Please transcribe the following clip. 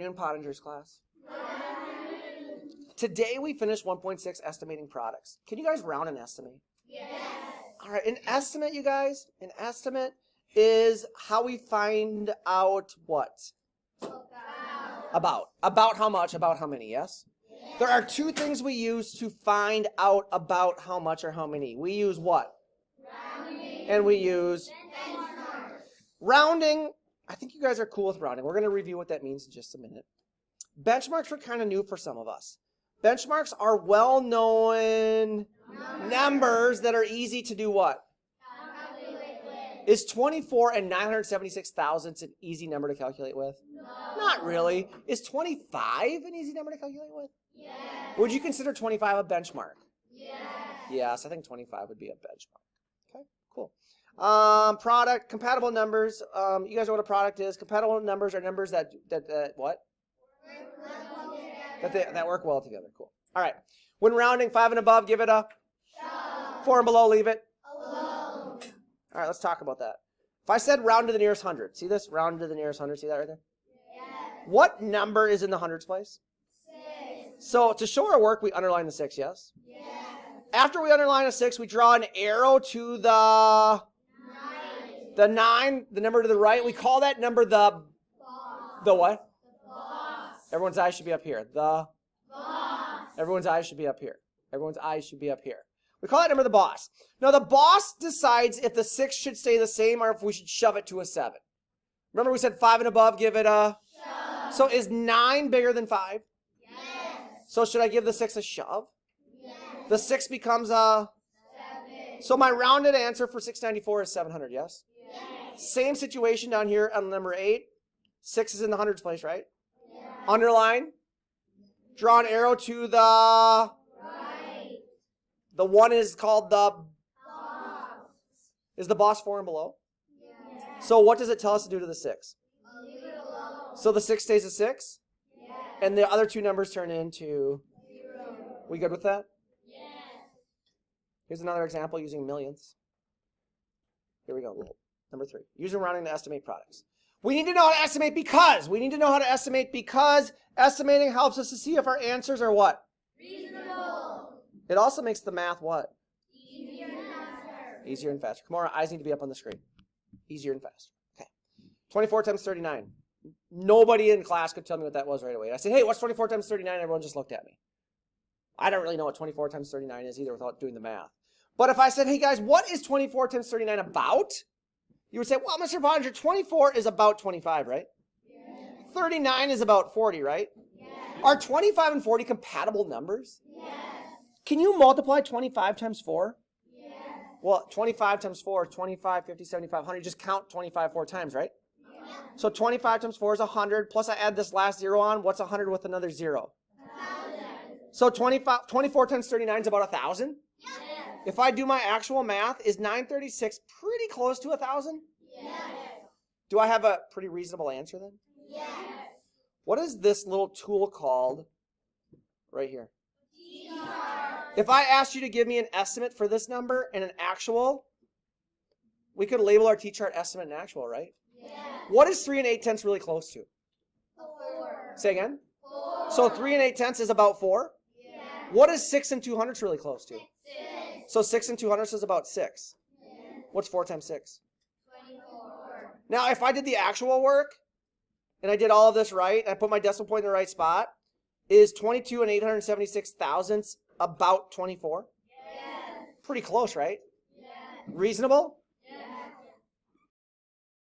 in Pottinger's class? Today we finished 1.6 estimating products. Can you guys round and estimate? Yes. All right, an estimate, you guys, an estimate is how we find out what? About how much, about how many, yes? There are two things we use to find out about how much or how many. We use what? Rounding. And we use Benchmarks. rounding. I think you guys are cool with rounding. We're going to review what that means in just a minute. Benchmarks are kind of new for some of us. Benchmarks are well-known numbers that are easy to do what? Calculate with. Is 24 and 976 thousandths an easy number to calculate with? No. Not really. Is 25 an easy number to calculate with? Yes. Would you consider 25 a benchmark? Yes. Yes, I think 25 would be a benchmark. Okay, cool. Product, compatible numbers. You guys know what a product is. Compatible numbers are numbers that what? That work well together. Cool. All right. When rounding, 5 and above, give it a Shove. 4 and below, leave it Alone. All right, let's talk about that. If I said round to the nearest hundred, see this? Round to the nearest hundred, see that right there? Yes. What number is in the hundreds place? 6. So to show our work, we underline the 6, yes? Yes. After we underline a 6, we draw an arrow to the 9, the number to the right. We call that number the what? The boss. Everyone's eyes should be up here. The Boss. Everyone's eyes should be up here. Everyone's eyes should be up here. We call that number the boss. Now the boss decides if the 6 should stay the same or if we should shove it to a 7. Remember we said 5 and above, give it a Shove. So is 9 bigger than 5? Yes. So should I give the 6 a shove? Yes. The 6 becomes a 7. So my rounded answer for 694 is 700, yes? Yes. Same situation down here on number 8. 6 is in the hundreds place, right? Yes. Underline. Draw an arrow to the Right. the 1 is called the Boss. is the boss 4 and below. Yes. So what does it tell us to do to the 6? Leave it alone. So the 6 stays a 6 Yes. and the other two numbers turn into 0. we good with that? Yes. Here's another example using millions. Here we go. Number 3. Using rounding to estimate products. We need to know how to estimate because estimating helps us to see if our answers are what? Reasonable. It also makes the math what? Easier and faster. Easier and faster. Come on, our eyes need to be up on the screen. Easier and faster. Okay. 24 times 39. Nobody in class could tell me what that was right away. I said, hey, what's 24 times 39? Everyone just looked at me. I don't really know what 24 times 39 is either without doing the math. But if I said, hey guys, what is 24 times 39 about? You would say, well, Mr. Pottinger, 24 is about 25, right? Yes. 39 is about 40, right? Yes. Are 25 and 40 compatible numbers? Yes. Can you multiply 25 times 4? Yes. Well, 25 times 4 is 25, 50, 75, 100. Just count 25 4 times, right? Yes. So 25 times 4 is 100. Plus I add this last 0 on. What's 100 with another 0? 1,000. So 24 times 39 is about 1,000. Yes. If I do my actual math, is 936 pretty close to 1,000? Yes. Do I have a pretty reasonable answer then? Yes. What is this little tool called right here? T-chart. If I asked you to give me an estimate for this number and an actual, we could label our T-chart estimate and actual, right? Yes. What is 3 and 8/10 really close to? 4. Say again? 4. So 3 and 8/10 is about 4. Yes. What is 6 and 200 really close to? 6. So 6 and 200 is about 6. Yes. What's 4 times 6? 24. Now, if I did the actual work, and I did all of this right, and I put my decimal point in the right spot, is 22 and 876 thousandths about 24? Yes. Pretty close, right? Yes. Reasonable?